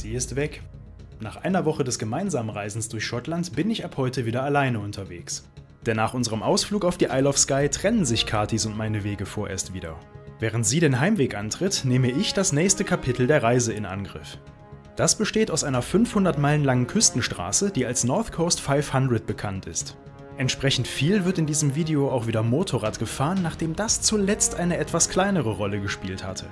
Sie ist weg. Nach einer Woche des gemeinsamen Reisens durch Schottland bin ich ab heute wieder alleine unterwegs. Denn nach unserem Ausflug auf die Isle of Skye trennen sich Katis und meine Wege vorerst wieder. Während sie den Heimweg antritt, nehme ich das nächste Kapitel der Reise in Angriff. Das besteht aus einer 500 Meilen langen Küstenstraße, die als North Coast 500 bekannt ist. Entsprechend viel wird in diesem Video auch wieder Motorrad gefahren, nachdem das zuletzt eine etwas kleinere Rolle gespielt hatte.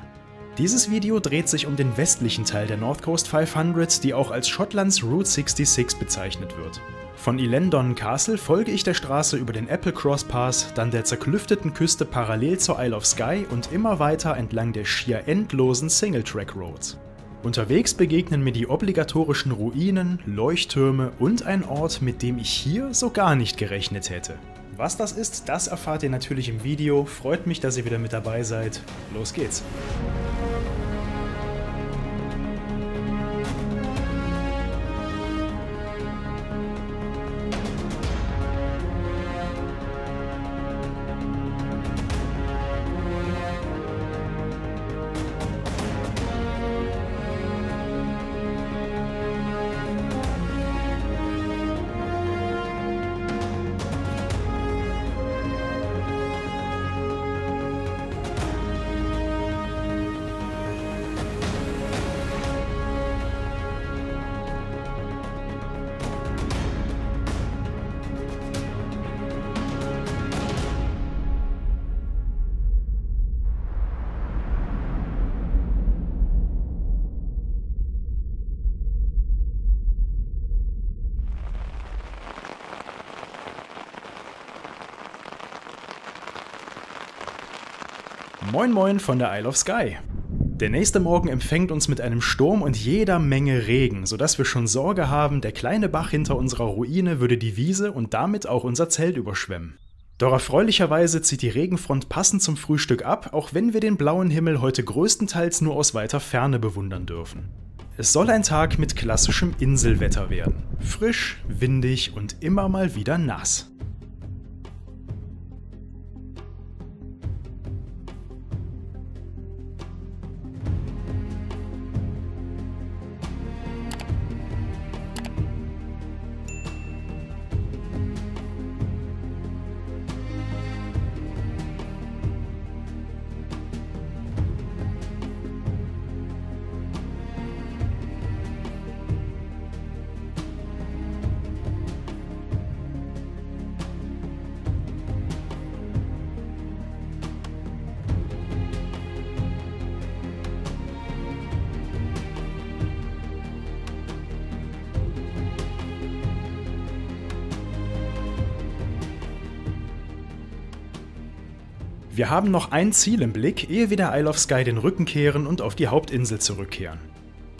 Dieses Video dreht sich um den westlichen Teil der North Coast 500, die auch als Schottlands Route 66 bezeichnet wird. Von Elendon Castle folge ich der Straße über den Applecross Pass, dann der zerklüfteten Küste parallel zur Isle of Skye und immer weiter entlang der schier endlosen Single-Track Roads. Unterwegs begegnen mir die obligatorischen Ruinen, Leuchttürme und ein Ort, mit dem ich hier so gar nicht gerechnet hätte. Was das ist, das erfahrt ihr natürlich im Video. Freut mich, dass ihr wieder mit dabei seid. Los geht's! Moin Moin von der Isle of Skye. Der nächste Morgen empfängt uns mit einem Sturm und jeder Menge Regen, sodass wir schon Sorge haben, der kleine Bach hinter unserer Ruine würde die Wiese und damit auch unser Zelt überschwemmen. Doch erfreulicherweise zieht die Regenfront passend zum Frühstück ab, auch wenn wir den blauen Himmel heute größtenteils nur aus weiter Ferne bewundern dürfen. Es soll ein Tag mit klassischem Inselwetter werden. Frisch, windig und immer mal wieder nass. Wir haben noch ein Ziel im Blick, ehe wir der Isle of Skye den Rücken kehren und auf die Hauptinsel zurückkehren.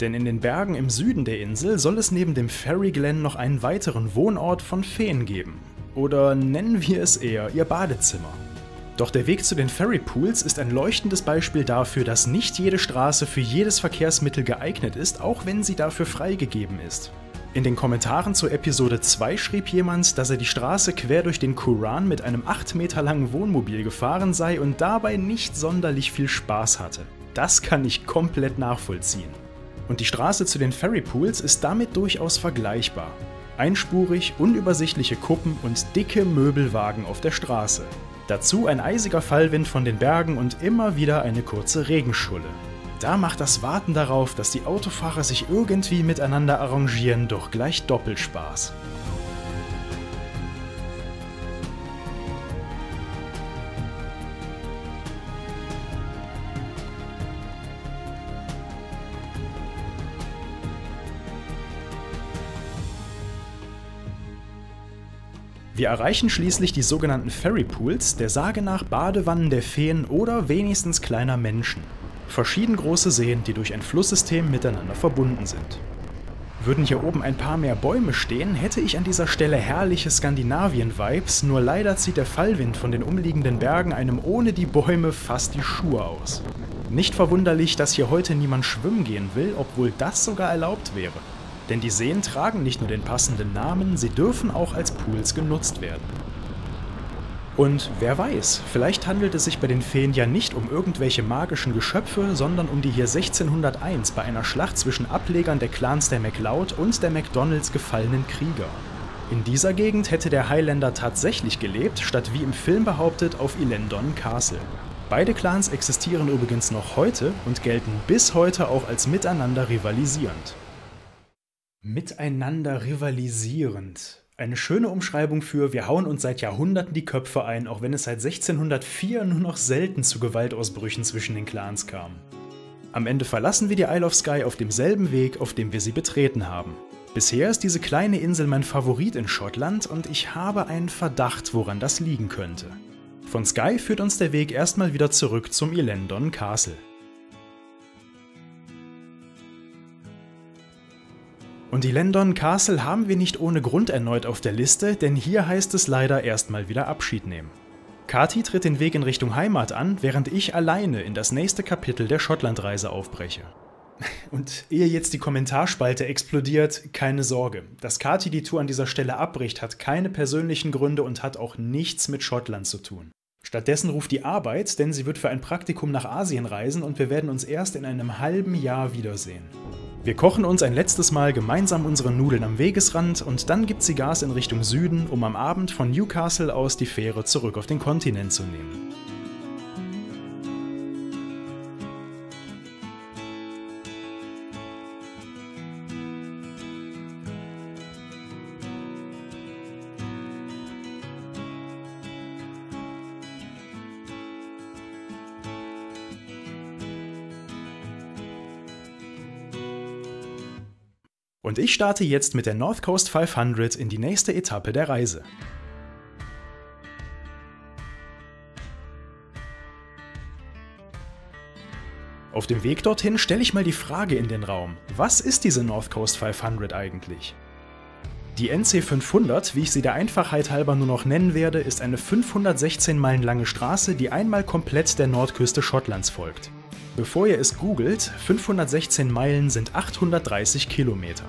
Denn in den Bergen im Süden der Insel soll es neben dem Fairy Glen noch einen weiteren Wohnort von Feen geben. Oder nennen wir es eher ihr Badezimmer. Doch der Weg zu den Fairy Pools ist ein leuchtendes Beispiel dafür, dass nicht jede Straße für jedes Verkehrsmittel geeignet ist, auch wenn sie dafür freigegeben ist. In den Kommentaren zu Episode 2 schrieb jemand, dass er die Straße quer durch den Kuran mit einem 8 Meter langen Wohnmobil gefahren sei und dabei nicht sonderlich viel Spaß hatte. Das kann ich komplett nachvollziehen. Und die Straße zu den Fairy Pools ist damit durchaus vergleichbar. Einspurig, unübersichtliche Kuppen und dicke Möbelwagen auf der Straße. Dazu ein eisiger Fallwind von den Bergen und immer wieder eine kurze Regenschulle. Da macht das Warten darauf, dass die Autofahrer sich irgendwie miteinander arrangieren, doch gleich doppelt Spaß. Wir erreichen schließlich die sogenannten Fairy Pools, der Sage nach Badewannen der Feen oder wenigstens kleiner Menschen. Verschieden große Seen, die durch ein Flusssystem miteinander verbunden sind. Würden hier oben ein paar mehr Bäume stehen, hätte ich an dieser Stelle herrliche Skandinavien-Vibes, nur leider zieht der Fallwind von den umliegenden Bergen einem ohne die Bäume fast die Schuhe aus. Nicht verwunderlich, dass hier heute niemand schwimmen gehen will, obwohl das sogar erlaubt wäre. Denn die Seen tragen nicht nur den passenden Namen, sie dürfen auch als Pools genutzt werden. Und wer weiß, vielleicht handelt es sich bei den Feen ja nicht um irgendwelche magischen Geschöpfe, sondern um die hier 1601 bei einer Schlacht zwischen Ablegern der Clans der MacLeod und der MacDonalds gefallenen Krieger. In dieser Gegend hätte der Highlander tatsächlich gelebt, statt wie im Film behauptet auf Elendon Castle. Beide Clans existieren übrigens noch heute und gelten bis heute auch als miteinander rivalisierend. Miteinander rivalisierend. Eine schöne Umschreibung für wir hauen uns seit Jahrhunderten die Köpfe ein, auch wenn es seit 1604 nur noch selten zu Gewaltausbrüchen zwischen den Clans kam. Am Ende verlassen wir die Isle of Skye auf demselben Weg, auf dem wir sie betreten haben. Bisher ist diese kleine Insel mein Favorit in Schottland und ich habe einen Verdacht, woran das liegen könnte. Von Skye führt uns der Weg erstmal wieder zurück zum Elendon Castle. Und Elendon Castle haben wir nicht ohne Grund erneut auf der Liste, denn hier heißt es leider erstmal wieder Abschied nehmen. Kati tritt den Weg in Richtung Heimat an, während ich alleine in das nächste Kapitel der Schottlandreise aufbreche. Und ehe jetzt die Kommentarspalte explodiert, keine Sorge. Dass Kati die Tour an dieser Stelle abbricht, hat keine persönlichen Gründe und hat auch nichts mit Schottland zu tun. Stattdessen ruft die Arbeit, denn sie wird für ein Praktikum nach Asien reisen und wir werden uns erst in einem halben Jahr wiedersehen. Wir kochen uns ein letztes Mal gemeinsam unsere Nudeln am Wegesrand und dann gibt sie Gas in Richtung Süden, um am Abend von Newcastle aus die Fähre zurück auf den Kontinent zu nehmen. Und ich starte jetzt mit der North Coast 500 in die nächste Etappe der Reise. Auf dem Weg dorthin stelle ich mal die Frage in den Raum: Was ist diese North Coast 500 eigentlich? Die NC 500, wie ich sie der Einfachheit halber nur noch nennen werde, ist eine 516 Meilen lange Straße, die einmal komplett der Nordküste Schottlands folgt. Bevor ihr es googelt, 516 Meilen sind 830 Kilometer.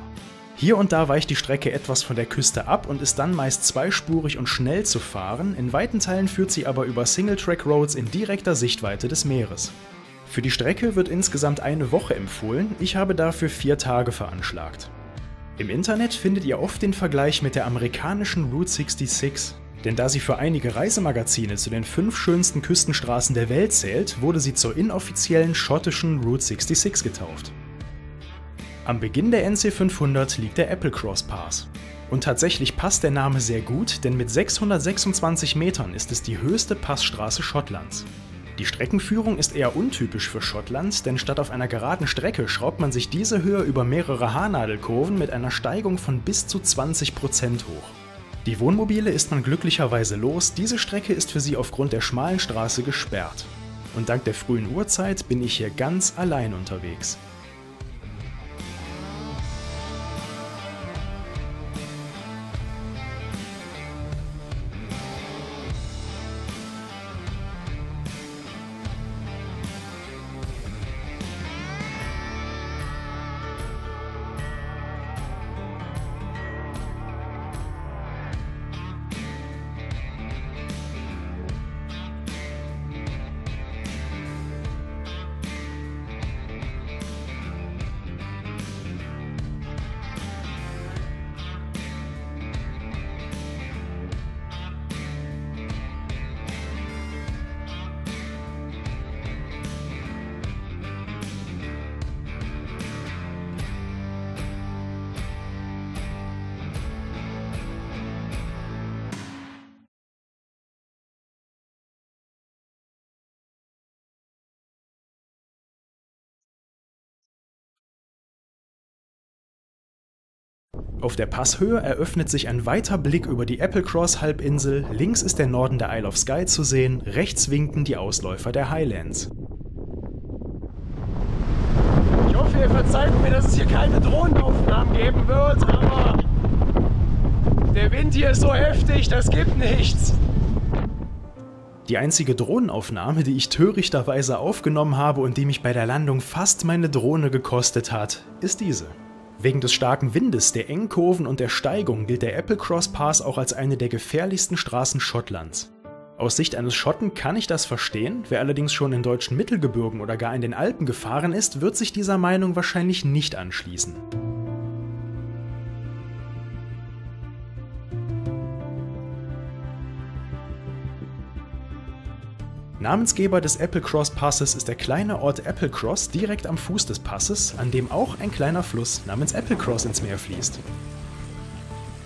Hier und da weicht die Strecke etwas von der Küste ab und ist dann meist zweispurig und schnell zu fahren, in weiten Teilen führt sie aber über Single-Track-Roads in direkter Sichtweite des Meeres. Für die Strecke wird insgesamt eine Woche empfohlen, ich habe dafür 4 Tage veranschlagt. Im Internet findet ihr oft den Vergleich mit der amerikanischen Route 66. Denn da sie für einige Reisemagazine zu den 5 schönsten Küstenstraßen der Welt zählt, wurde sie zur inoffiziellen schottischen Route 66 getauft. Am Beginn der NC 500 liegt der Applecross Pass. Und tatsächlich passt der Name sehr gut, denn mit 626 Metern ist es die höchste Passstraße Schottlands. Die Streckenführung ist eher untypisch für Schottland, denn statt auf einer geraden Strecke schraubt man sich diese Höhe über mehrere Haarnadelkurven mit einer Steigung von bis zu 20% hoch. Die Wohnmobile ist man glücklicherweise los, diese Strecke ist für sie aufgrund der schmalen Straße gesperrt. Und dank der frühen Uhrzeit bin ich hier ganz allein unterwegs. Auf der Passhöhe eröffnet sich ein weiter Blick über die Applecross-Halbinsel, links ist der Norden der Isle of Skye zu sehen, rechts winken die Ausläufer der Highlands. Ich hoffe, ihr verzeiht mir, dass es hier keine Drohnenaufnahmen geben wird, aber der Wind hier ist so heftig, das gibt nichts. Die einzige Drohnenaufnahme, die ich törichterweise aufgenommen habe und die mich bei der Landung fast meine Drohne gekostet hat, ist diese. Wegen des starken Windes, der engen Kurven und der Steigung gilt der Applecross Pass auch als eine der gefährlichsten Straßen Schottlands. Aus Sicht eines Schotten kann ich das verstehen, wer allerdings schon in deutschen Mittelgebirgen oder gar in den Alpen gefahren ist, wird sich dieser Meinung wahrscheinlich nicht anschließen. Namensgeber des Applecross Passes ist der kleine Ort Applecross direkt am Fuß des Passes, an dem auch ein kleiner Fluss namens Applecross ins Meer fließt.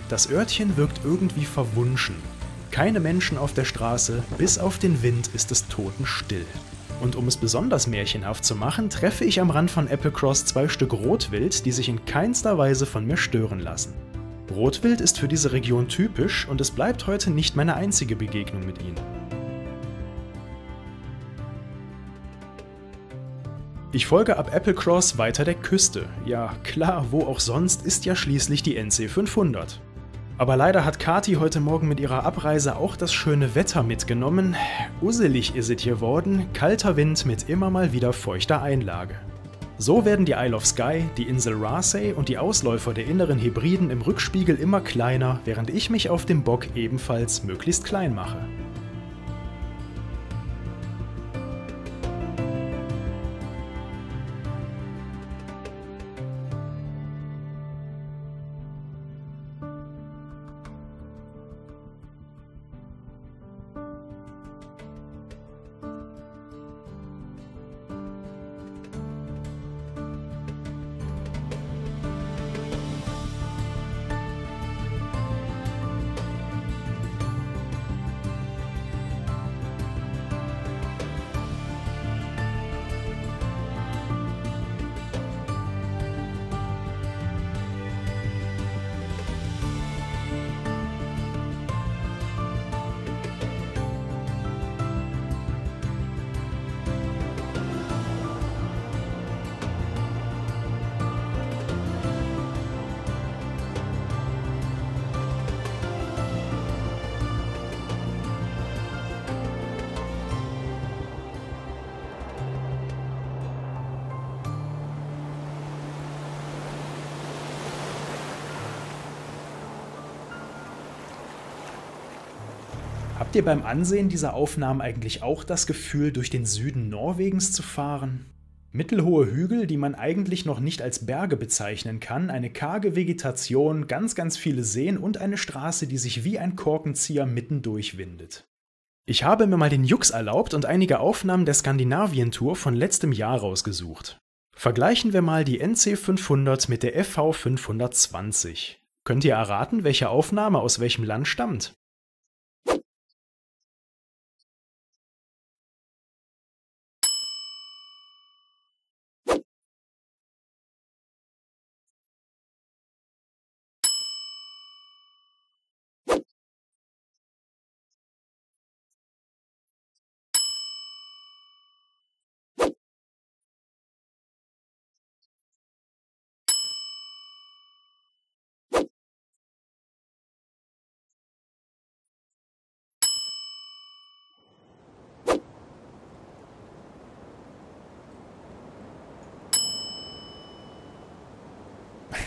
Das Örtchen wirkt irgendwie verwunschen. Keine Menschen auf der Straße, bis auf den Wind ist es totenstill. Und um es besonders märchenhaft zu machen, treffe ich am Rand von Applecross 2 Stück Rotwild, die sich in keinster Weise von mir stören lassen. Rotwild ist für diese Region typisch und es bleibt heute nicht meine einzige Begegnung mit ihnen. Ich folge ab Applecross weiter der Küste. Ja, klar, wo auch sonst, ist ja schließlich die NC 500. Aber leider hat Kati heute Morgen mit ihrer Abreise auch das schöne Wetter mitgenommen. Usselig ist es geworden, kalter Wind mit immer mal wieder feuchter Einlage. So werden die Isle of Skye, die Insel Raasay und die Ausläufer der inneren Hebriden im Rückspiegel immer kleiner, während ich mich auf dem Bock ebenfalls möglichst klein mache. Habt ihr beim Ansehen dieser Aufnahmen eigentlich auch das Gefühl, durch den Süden Norwegens zu fahren? Mittelhohe Hügel, die man eigentlich noch nicht als Berge bezeichnen kann, eine karge Vegetation, ganz viele Seen und eine Straße, die sich wie ein Korkenzieher mittendurch windet. Ich habe mir mal den Jux erlaubt und einige Aufnahmen der Skandinavien-Tour von letztem Jahr rausgesucht. Vergleichen wir mal die NC 500 mit der FV 520. Könnt ihr erraten, welche Aufnahme aus welchem Land stammt?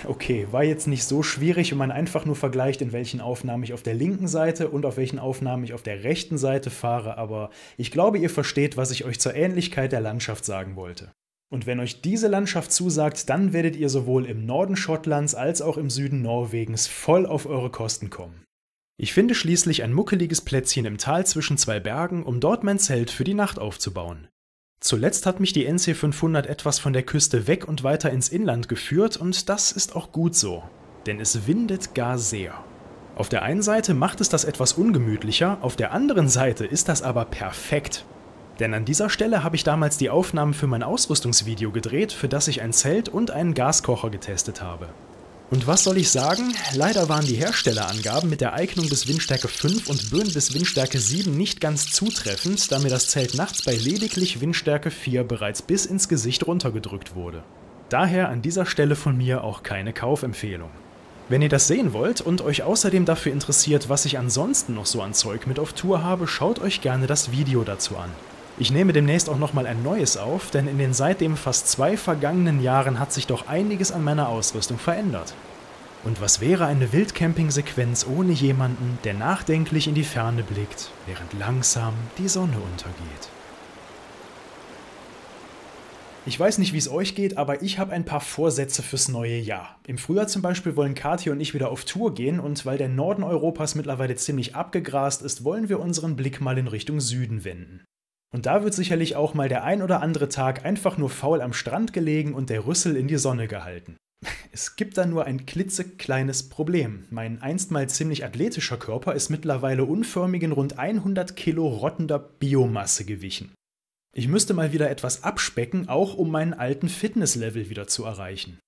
Okay, war jetzt nicht so schwierig, wenn man einfach nur vergleicht, in welchen Aufnahmen ich auf der linken Seite und auf welchen Aufnahmen ich auf der rechten Seite fahre, aber ich glaube, ihr versteht, was ich euch zur Ähnlichkeit der Landschaft sagen wollte. Und wenn euch diese Landschaft zusagt, dann werdet ihr sowohl im Norden Schottlands als auch im Süden Norwegens voll auf eure Kosten kommen. Ich finde schließlich ein muckeliges Plätzchen im Tal zwischen 2 Bergen, um dort mein Zelt für die Nacht aufzubauen. Zuletzt hat mich die NC 500 etwas von der Küste weg und weiter ins Inland geführt und das ist auch gut so, denn es windet gar sehr. Auf der einen Seite macht es das etwas ungemütlicher, auf der anderen Seite ist das aber perfekt. Denn an dieser Stelle habe ich damals die Aufnahmen für mein Ausrüstungsvideo gedreht, für das ich ein Zelt und einen Gaskocher getestet habe. Und was soll ich sagen? Leider waren die Herstellerangaben mit der Eignung bis Windstärke 5 und Böen bis Windstärke 7 nicht ganz zutreffend, da mir das Zelt nachts bei lediglich Windstärke 4 bereits bis ins Gesicht runtergedrückt wurde. Daher an dieser Stelle von mir auch keine Kaufempfehlung. Wenn ihr das sehen wollt und euch außerdem dafür interessiert, was ich ansonsten noch so an Zeug mit auf Tour habe, schaut euch gerne das Video dazu an. Ich nehme demnächst auch nochmal ein neues auf, denn in den seitdem fast 2 vergangenen Jahren hat sich doch einiges an meiner Ausrüstung verändert. Und was wäre eine Wildcamping-Sequenz ohne jemanden, der nachdenklich in die Ferne blickt, während langsam die Sonne untergeht? Ich weiß nicht, wie es euch geht, aber ich habe ein paar Vorsätze fürs neue Jahr. Im Frühjahr zum Beispiel wollen Kathi und ich wieder auf Tour gehen und weil der Norden Europas mittlerweile ziemlich abgegrast ist, wollen wir unseren Blick mal in Richtung Süden wenden. Und da wird sicherlich auch mal der ein oder andere Tag einfach nur faul am Strand gelegen und der Rüssel in die Sonne gehalten. Es gibt da nur ein klitzekleines Problem. Mein einstmal ziemlich athletischer Körper ist mittlerweile unförmigen rund 100 Kilo rottender Biomasse gewichen. Ich müsste mal wieder etwas abspecken, auch um meinen alten Fitnesslevel wieder zu erreichen.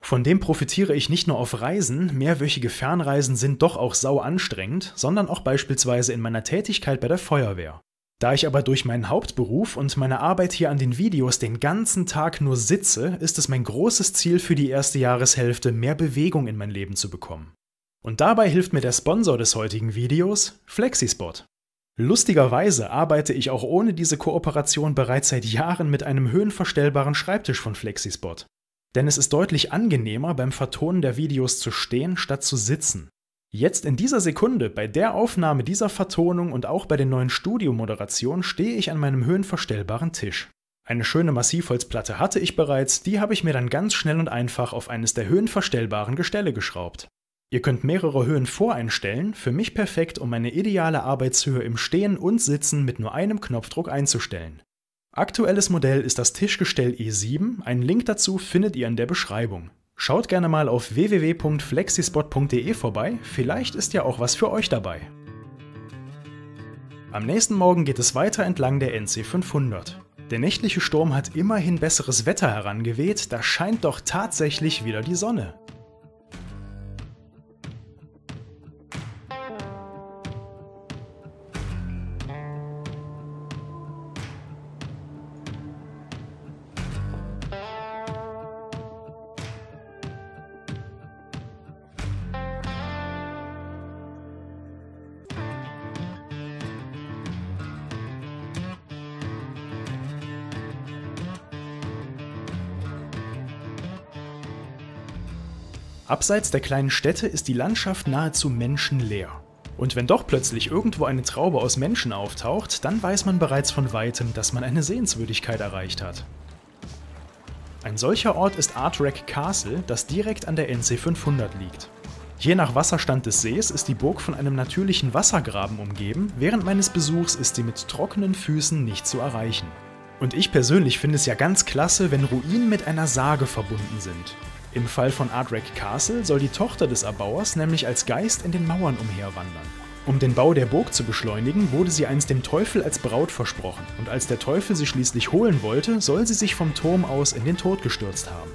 Von dem profitiere ich nicht nur auf Reisen, mehrwöchige Fernreisen sind doch auch sau anstrengend, sondern auch beispielsweise in meiner Tätigkeit bei der Feuerwehr. Da ich aber durch meinen Hauptberuf und meine Arbeit hier an den Videos den ganzen Tag nur sitze, ist es mein großes Ziel für die erste Jahreshälfte, mehr Bewegung in mein Leben zu bekommen. Und dabei hilft mir der Sponsor des heutigen Videos, Flexispot. Lustigerweise arbeite ich auch ohne diese Kooperation bereits seit Jahren mit einem höhenverstellbaren Schreibtisch von Flexispot. Denn es ist deutlich angenehmer, beim Vertonen der Videos zu stehen, statt zu sitzen. Jetzt in dieser Sekunde, bei der Aufnahme dieser Vertonung und auch bei den neuen Studiomoderationen, stehe ich an meinem höhenverstellbaren Tisch. Eine schöne Massivholzplatte hatte ich bereits, die habe ich mir dann ganz schnell und einfach auf eines der höhenverstellbaren Gestelle geschraubt. Ihr könnt mehrere Höhen voreinstellen, für mich perfekt, um meine ideale Arbeitshöhe im Stehen und Sitzen mit nur einem Knopfdruck einzustellen. Aktuelles Modell ist das Tischgestell E7, einen Link dazu findet ihr in der Beschreibung. Schaut gerne mal auf www.flexispot.de vorbei, vielleicht ist ja auch was für euch dabei. Am nächsten Morgen geht es weiter entlang der NC 500. Der nächtliche Sturm hat immerhin besseres Wetter herangeweht, da scheint doch tatsächlich wieder die Sonne. Abseits der kleinen Städte ist die Landschaft nahezu menschenleer. Und wenn doch plötzlich irgendwo eine Traube aus Menschen auftaucht, dann weiß man bereits von weitem, dass man eine Sehenswürdigkeit erreicht hat. Ein solcher Ort ist Ardreg Castle, das direkt an der NC 500 liegt. Je nach Wasserstand des Sees ist die Burg von einem natürlichen Wassergraben umgeben, während meines Besuchs ist sie mit trockenen Füßen nicht zu erreichen. Und ich persönlich finde es ja ganz klasse, wenn Ruinen mit einer Sage verbunden sind. Im Fall von Ardreg Castle soll die Tochter des Erbauers nämlich als Geist in den Mauern umherwandern. Um den Bau der Burg zu beschleunigen, wurde sie einst dem Teufel als Braut versprochen, und als der Teufel sie schließlich holen wollte, soll sie sich vom Turm aus in den Tod gestürzt haben.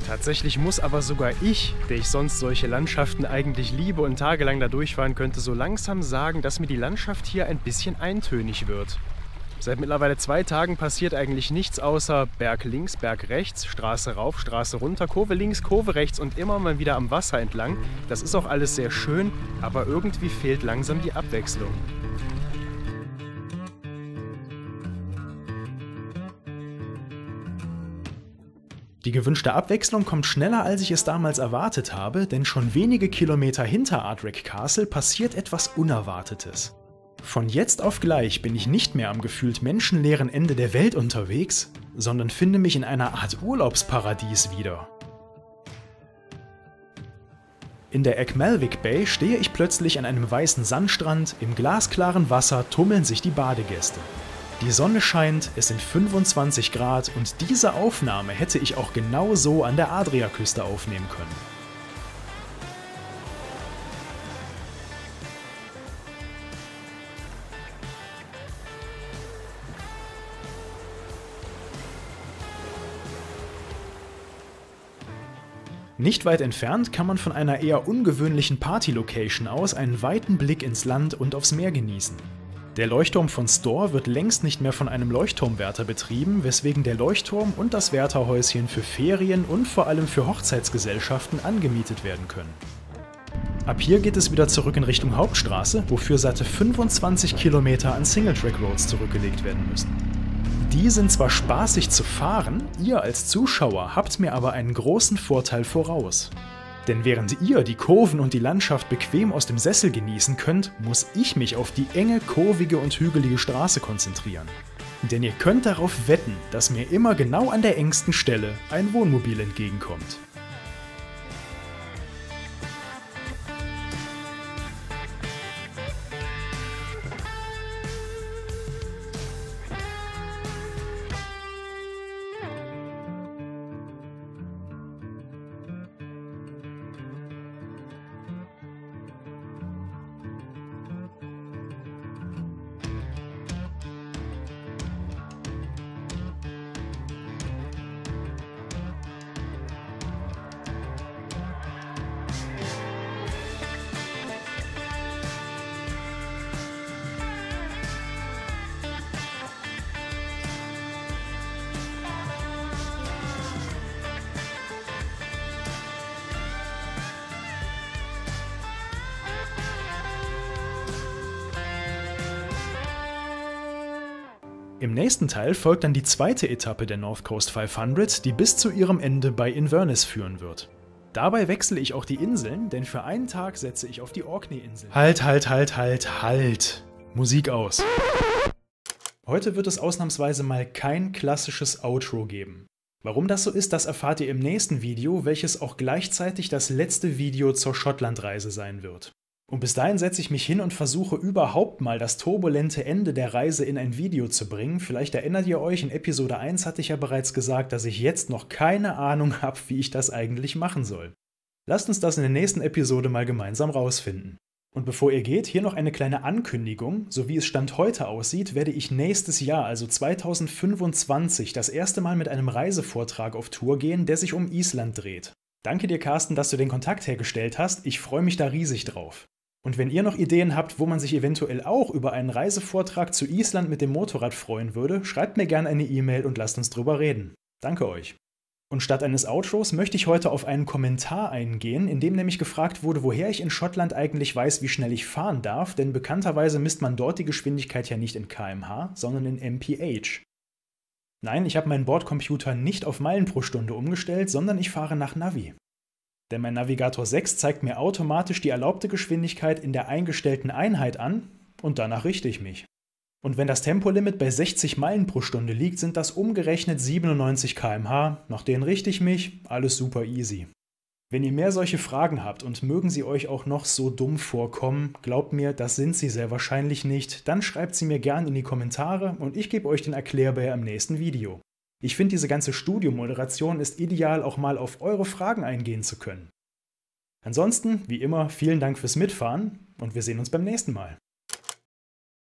Tatsächlich muss aber sogar ich, der ich sonst solche Landschaften eigentlich liebe und tagelang da durchfahren könnte, so langsam sagen, dass mir die Landschaft hier ein bisschen eintönig wird. Seit mittlerweile 2 Tagen passiert eigentlich nichts außer Berg links, Berg rechts, Straße rauf, Straße runter, Kurve links, Kurve rechts und immer mal wieder am Wasser entlang. Das ist auch alles sehr schön, aber irgendwie fehlt langsam die Abwechslung. Die gewünschte Abwechslung kommt schneller, als ich es damals erwartet habe, denn schon wenige Kilometer hinter Ardreg Castle passiert etwas Unerwartetes. Von jetzt auf gleich bin ich nicht mehr am gefühlt menschenleeren Ende der Welt unterwegs, sondern finde mich in einer Art Urlaubsparadies wieder. In der Agmalvig Bay stehe ich plötzlich an einem weißen Sandstrand, im glasklaren Wasser tummeln sich die Badegäste. Die Sonne scheint, es sind 25 Grad und diese Aufnahme hätte ich auch genau so an der Adriaküste aufnehmen können. Nicht weit entfernt kann man von einer eher ungewöhnlichen Party-Location aus einen weiten Blick ins Land und aufs Meer genießen. Der Leuchtturm von Storr wird längst nicht mehr von einem Leuchtturmwärter betrieben, weswegen der Leuchtturm und das Wärterhäuschen für Ferien und vor allem für Hochzeitsgesellschaften angemietet werden können. Ab hier geht es wieder zurück in Richtung Hauptstraße, wofür satte 25 Kilometer an Single-Track-Roads zurückgelegt werden müssen. Die sind zwar spaßig zu fahren, ihr als Zuschauer habt mir aber einen großen Vorteil voraus. Denn während ihr die Kurven und die Landschaft bequem aus dem Sessel genießen könnt, muss ich mich auf die enge, kurvige und hügelige Straße konzentrieren. Denn ihr könnt darauf wetten, dass mir immer genau an der engsten Stelle ein Wohnmobil entgegenkommt. Im nächsten Teil folgt dann die zweite Etappe der North Coast 500, die bis zu ihrem Ende bei Inverness führen wird. Dabei wechsle ich auch die Inseln, denn für einen Tag setze ich auf die Orkney-Insel. Halt! Musik aus. Heute wird es ausnahmsweise mal kein klassisches Outro geben. Warum das so ist, das erfahrt ihr im nächsten Video, welches auch gleichzeitig das letzte Video zur Schottlandreise sein wird. Und bis dahin setze ich mich hin und versuche überhaupt mal das turbulente Ende der Reise in ein Video zu bringen. Vielleicht erinnert ihr euch, in Episode 1 hatte ich ja bereits gesagt, dass ich jetzt noch keine Ahnung habe, wie ich das eigentlich machen soll. Lasst uns das in der nächsten Episode mal gemeinsam rausfinden. Und bevor ihr geht, hier noch eine kleine Ankündigung. So wie es Stand heute aussieht, werde ich nächstes Jahr, also 2025, das erste Mal mit einem Reisevortrag auf Tour gehen, der sich um Island dreht. Danke dir, Carsten, dass du den Kontakt hergestellt hast. Ich freue mich da riesig drauf. Und wenn ihr noch Ideen habt, wo man sich eventuell auch über einen Reisevortrag zu Island mit dem Motorrad freuen würde, schreibt mir gerne eine E-Mail und lasst uns drüber reden. Danke euch. Und statt eines Outros möchte ich heute auf einen Kommentar eingehen, in dem nämlich gefragt wurde, woher ich in Schottland eigentlich weiß, wie schnell ich fahren darf, denn bekannterweise misst man dort die Geschwindigkeit ja nicht in km/h, sondern in mph. Nein, ich habe meinen Bordcomputer nicht auf Meilen pro Stunde umgestellt, sondern ich fahre nach Navi. Denn mein Navigator 6 zeigt mir automatisch die erlaubte Geschwindigkeit in der eingestellten Einheit an und danach richte ich mich. Und wenn das Tempolimit bei 60 Meilen pro Stunde liegt, sind das umgerechnet 97 km/h, nach denen richte ich mich, alles super easy. Wenn ihr mehr solche Fragen habt und mögen sie euch auch noch so dumm vorkommen, glaubt mir, das sind sie sehr wahrscheinlich nicht, dann schreibt sie mir gern in die Kommentare und ich gebe euch den Erklärbär im nächsten Video. Ich finde, diese ganze Studiomoderation ist ideal, auch mal auf eure Fragen eingehen zu können. Ansonsten, wie immer, vielen Dank fürs Mitfahren und wir sehen uns beim nächsten Mal.